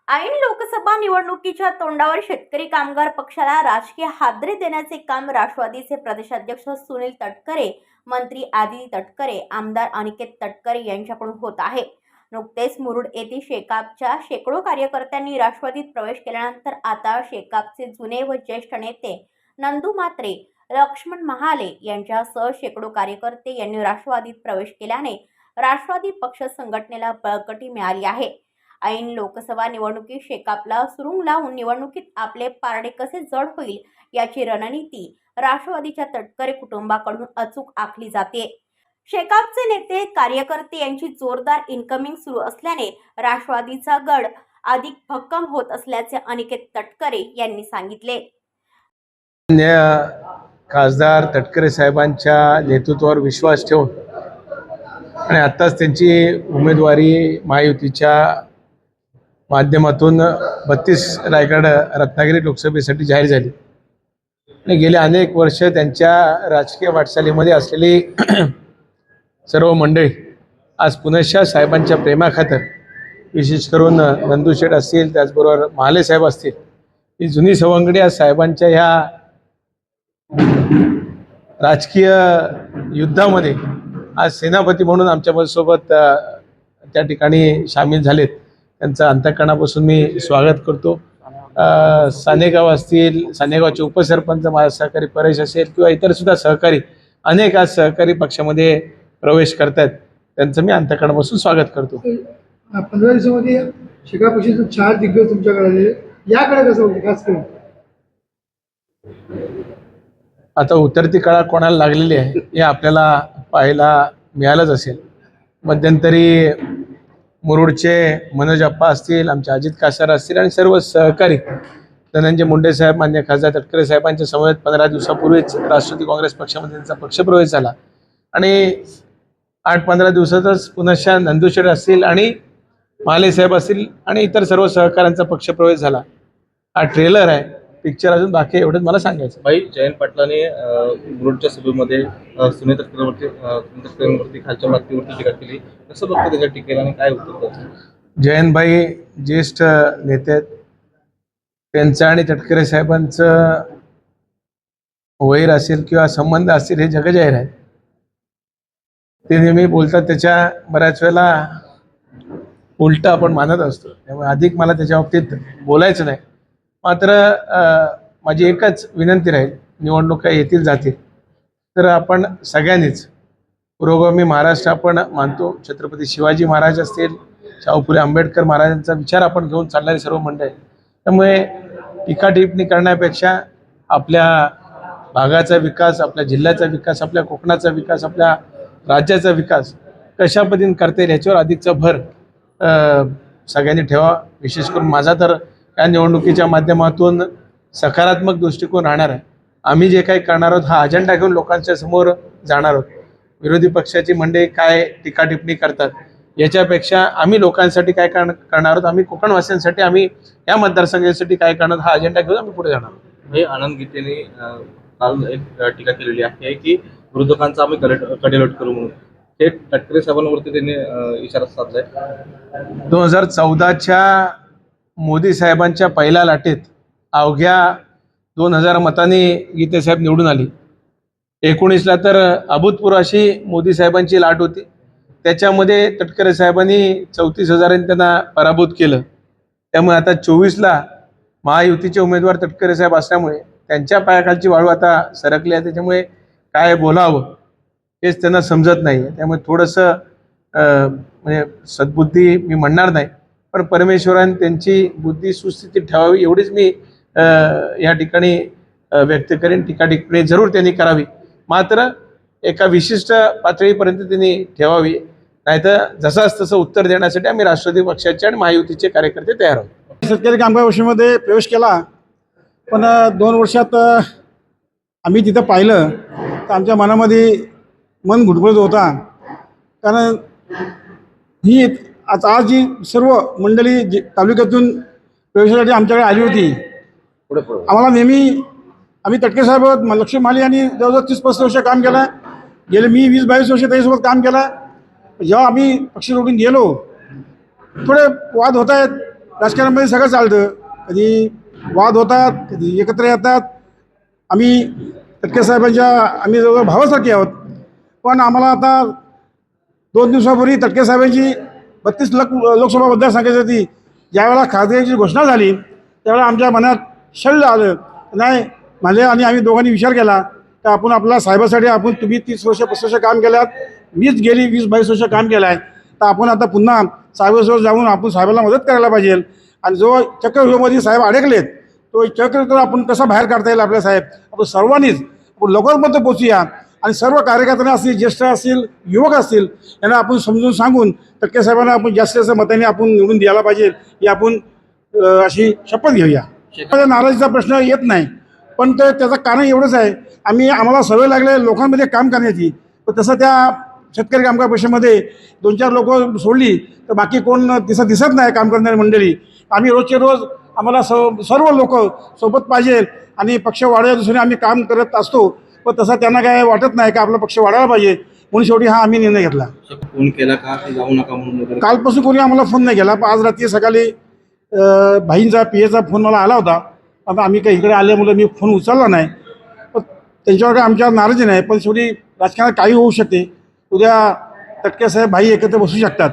ऐन लोकसभा निवडणुकीच्या तोंडावर शेतकरी कामगार पक्षाला राजकीय हादरे देण्याचे काम राष्ट्रवादीचे प्रदेशाध्यक्ष सुनील तटकरे, मंत्री आदिती तटकरे, आमदार अनिकेत तटकरे यांच्याकडून होत आहे। नुकतेच मुरुड येथील शेकापच्या शेकडो कार्यकर्त्यांनी राष्ट्रवादीत प्रवेश केल्यानंतर आता शेकापचे जुने व ज्येष्ठ नेते नंदू म्हात्रे, लक्ष्मण महाले यांच्यासह शेकडो कार्यकर्ते यांनी राष्ट्रवादीत प्रवेश केल्याने राष्ट्रवादी पक्ष संघटनेला बळकटी मिळाली आहे। ऐन लोकसभा निवडणुकीत शेकापला सुरुंग लावून निवडणुकीत आपले पारडे कसे जड होईल याची रणनीती राष्ट्रवादीच्या तटकरे कुटुंबाकडून अचूक आखली जाते। शेकापचे नेते कार्यकर्ते यांची जोरदार इन्कमिंग सुरू असल्याने राष्ट्रवादीचा गड अधिक भक्कम होत असल्याचे अनिकेत तटकरे यांनी सांगितले। खासदार तटकरे साहेबांच्या नेतृत्वावर विश्वास ठेवून आणि आत्ताच त्यांची उमेदवारी महायुतीच्या माध्यमातून 32 रायगड रत्नागिरी लोकसभेसाठी जाहीर झाली आणि गेले अनेक वर्ष त्यांच्या राजकीय वाटचालीमध्ये असलेली सर्व मंडळी आज पुनश्च साहेबांच्या प्रेमाखातर, विशेष करून नंदू शेठ असतील, त्याचबरोबर महाले साहेब असतील, ही जुनी सवंगडी आज साहेबांच्या ह्या राजकीय युद्धामध्ये आज सेनापती म्हणून आमच्यासोबत त्या ठिकाणी सामील झालेत। त्यांचं अंतःकरणापासून मी स्वागत करतो। सानेगाव असतील, सानेगावचे उपसरपंच माझा सहकारी परेश असेल किंवा इतर सुद्धा सहकारी अनेक आज सहकारी पक्षामध्ये प्रवेश करतात, त्यांचं मी अंतःकरणापासून स्वागत करतो। 15 दिवसामध्ये शेकाप पक्षाचे 4 दिग्गज तुमच्याकडे आले, याकडे कसं होतं खास करून? आता उतरती कळा कोणाला लागलेली आहे हे आपल्याला पाहायला मिळालंच असेल। मध्यंतरी मुरुडचे मनोज अप्पा असतील, आमचे अजित कासार असतील आणि सर्व सहकारी धनंजय मुंडे साहेब, मान्य खासदार तटकरे साहेबांच्या समवेत 15 दिवसापूर्वीच राष्ट्रवादी काँग्रेस पक्षामध्ये त्यांचा पक्षप्रवेश झाला आणि 8-15 दिवसातच पुनश्च नंदू शेठ असतील आणि महाले साहेब असतील आणि इतर सर्व सहकाऱ्यांचा पक्षप्रवेश झाला। हा ट्रेलर आहे, पिक्चर अजून बाकी, एवढंच मला सांगायचं। भाई, जयंत पाटलाने मुरुडच्या सभेमध्ये सुनील तटकरेंवरती खालच्या पातळीवरती टीका केली, कसं बघतो त्याच्या टीकेला आणि काय उत्तर? जयंत भाई ज्येष्ठ नेते आहेत, त्यांचं आणि तटकरे साहेबांचं वैर असेल किंवा संबंध असतील हे जगजाहीर आहे। ते नेहमी बोलतात, त्याच्या बऱ्याच वेळेला उलट आपण मानत असतो, त्यामुळे अधिक मला त्याच्या बाबतीत बोलायचं नाही। मात्र माझी एकच विनंती राहील, निवडणुका येतील जातील तर आपण सगळ्यांनीच पुरोगामी महाराष्ट्र आपण मानतो, छत्रपती शिवाजी महाराज असतील, शाहू फुले आंबेडकर महाराजांचा विचार आपण घेऊन चालणारी सर्व मंडळी, त्यामुळे टीका टिप्पणी करण्यापेक्षा आपल्या भागाचा विकास, आपल्या जिल्ह्याचा विकास, आपल्या कोकणाचा विकास, आपल्या राज्याचा विकास कशा पद्धतीने करता येईल याच्यावर अधिकचा भर सगळ्यांनी ठेवा। विशेष करून माझा तर या निवडणुकीच्या माध्यमातून सकारात्मक दृष्टिकोन राहणार आहे। आम्ही जे काही करणार आहोत हा अजेंडा घेऊन लोकांच्या समोर जाणार आहोत। विरोधी पक्षाची मंडळी काय टीका टिप्पणी करतात याच्यापेक्षा आम्ही लोकांसाठी काय करणार आहोत, आम्ही कोकणवासियांसाठी, आम्ही या मतदारसंघासाठी काय करणार हा अजेंडा घेऊन आम्ही पुढे जाणार आहोत। हे आनंद गीतेने काल एक टीका केलेली आहे की विरोधकांचा आम्ही कडेलोट करू म्हणून, हे तटकरे साहेबांवरती त्यांनी इशारा साधलाय। 2014च्या मोदी साहेबांच्या पहिल्या लाटेत अवघ्या 2000 मतांनी गीते साहेब निवडून आली। 19ला तर अभूतपूर्व अशी मोदी साहेबांची लाट होती, त्याच्यामध्ये तटकरे साहेबांनी 34,000 त्यांना पराभूत केलं। त्यामुळे आता 24ला महायुतीचे उमेदवार तटकरे साहेब असल्यामुळे त्यांच्या पायाखालची वाळू आता सरकली आहे, त्याच्यामुळे काय बोलावं हेच त्यांना समजत नाही। त्यामुळे थोडंसं म्हणजे सद्बुद्धी मी म्हणणार नाही, पण परमेश्वराने त्यांची बुद्धी सुस्थितीत ठेवावी एवढीच मी या ठिकाणी व्यक्त करेन। टीका टिप्पणी जरूर त्यांनी करावी, मात्र एका विशिष्ट पातळीपर्यंत त्यांनी ठेवावी, नाहीतर जसाच तसं उत्तर देण्यासाठी आम्ही राष्ट्रवादी पक्षाचे आणि महायुतीचे कार्यकर्ते तयार आहोत। शेतकरी कामगार पक्षामध्ये प्रवेश केला, पण 2 वर्षात आम्ही तिथं पाहिलं तर आमच्या मनामध्ये मन घुटमळत होता, कारण ही आज जी सर्व मंडळी तालुक्यातून प्रवेशासाठी आमच्याकडे आली होती, आम्हाला नेहमी आम्ही तटकरे साहेब, लक्ष्मण महाले यांनी जवळजवळ 30-35 वर्ष काम केलं, गेले मी 20-22 वर्ष त्याच्यासोबत काम केलं। जेव्हा आम्ही पक्ष सोडून गेलो, थोडे वाद होत आहेत, राजकारणामध्ये सगळं चालतं. कधी वाद होतात, कधी एकत्र येतात. आम्ही तटकरे साहेबांच्या आम्ही जवळ भावासारखे आहोत. पण आम्हाला आता 2 दिवसापूर्वी तटकरे साहेबांची 32 लोकसभा मतदारसंघाची होती. ज्यावेळेला खासदाराची घोषणा झाली त्यावेळेला आमच्या मनात शल्य आलं. नाही मला आणि आम्ही दोघांनी विचार केला तर आपण आपल्या साहेबासाठी तुम्ही 30 वर्ष 35 वर्ष काम केल्यात, मीच गेली 20-22 वर्ष काम केलं आहे. तर आपण आता पुन्हा साहेबासोबत जाऊन आपण साहेबाला मदत करायला पाहिजे. आणि जो चक्रव्यूहामध्ये साहेब अडकलेत तो चक्र आपण कसा बाहेर काढता येईल आपल्या साहेब, आपण सर्वांनीच आपण लोकांपर्यंत पोचूया. आणि सर्व कार्यकर्त्यांना असतील, ज्येष्ठ असतील, युवक असतील, यांना आपण समजून सांगून तटकरे साहेबांना आपण जास्तीत जास्त मतांनी आपण निवडून द्यायला पाहिजे ही आपण अशी शपथ घेऊया. नाराजीचा प्रश्न येत नाही. पण त्याचं कारण एवढंच आहे, आम्हाला सवय लागले लोकांमध्ये काम करण्याची. पण तसं त्या शेतकरी कामगार परिषदेमध्ये 2-4 लोक सोडली तर बाकी कोण दिसत नाही काम करणारी मंडळी. आम्ही रोजचे रोज आम्हाला सर्व लोक सोबत पाहिजे आणि पक्ष वाढवल्या दृष्टीने आम्ही काम करत असतो. पण तसं त्यांना काय वाटत नाही का आपला पक्ष वाढायला पाहिजे, म्हणून शेवटी हा आम्ही निर्णय घेतला. फोन केला का की जाऊ नका म्हणून वगैरे? कालपासून कोणी आम्हाला फोन नाही केला. पण आज रात्री सकाळी भाईंचा PAचा फोन मला आला होता. आता आम्ही काही इकडे आल्यामुळे मी फोन उचलला नाही. पण त्यांच्यावर काय आमच्यावर नाराजी नाही. पण शेवटी राजकारणात काही होऊ शकते. उद्या तटकरे साहेब भाई एकत्र बसू शकतात,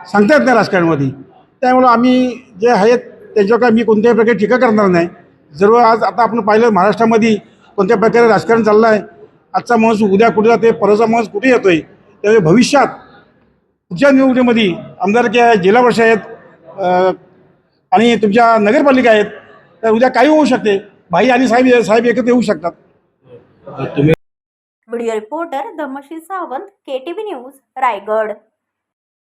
सांगता येत नाही राजकारणामध्ये. त्यामुळं आम्ही जे आहेत त्यांच्यावर काय मी कोणत्याही प्रकारे टीका करणार नाही. जर आज आता आपण पाहिलं महाराष्ट्रामध्ये कोणत्या प्रकारे राजकारण चाललं आहे. आजचा माणूस उद्या कुठे जाते, परवाचा माणूस कुठे येतोय. त्यामुळे भविष्यात पुढच्या निवडणुकीमध्ये आमदारकी जिल्हा परिषद आहेत आणि तुमच्या नगरपालिका आहेत, तर उद्या काही होऊ शकते. भाई आणि साहेब एकत्र येऊ शकतात. तुम्ही video reporter Dharmasheel Sawant, KTV news, Raigad.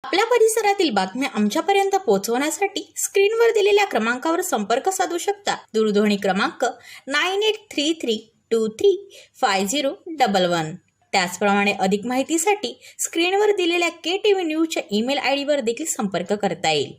आपल्या परिसरातील बातम्या आमच्यापर्यंत पोहोचवण्यासाठी स्क्रीनवर दिलेल्या क्रमांकावर संपर्क साधू शकता. दूरध्वनी क्रमांक 9833235011. त्याचप्रमाणे अधिक माहितीसाठी स्क्रीनवर दिलेल्या KTV न्यूजच्या ईमेल ID वर देखील संपर्क करता येईल.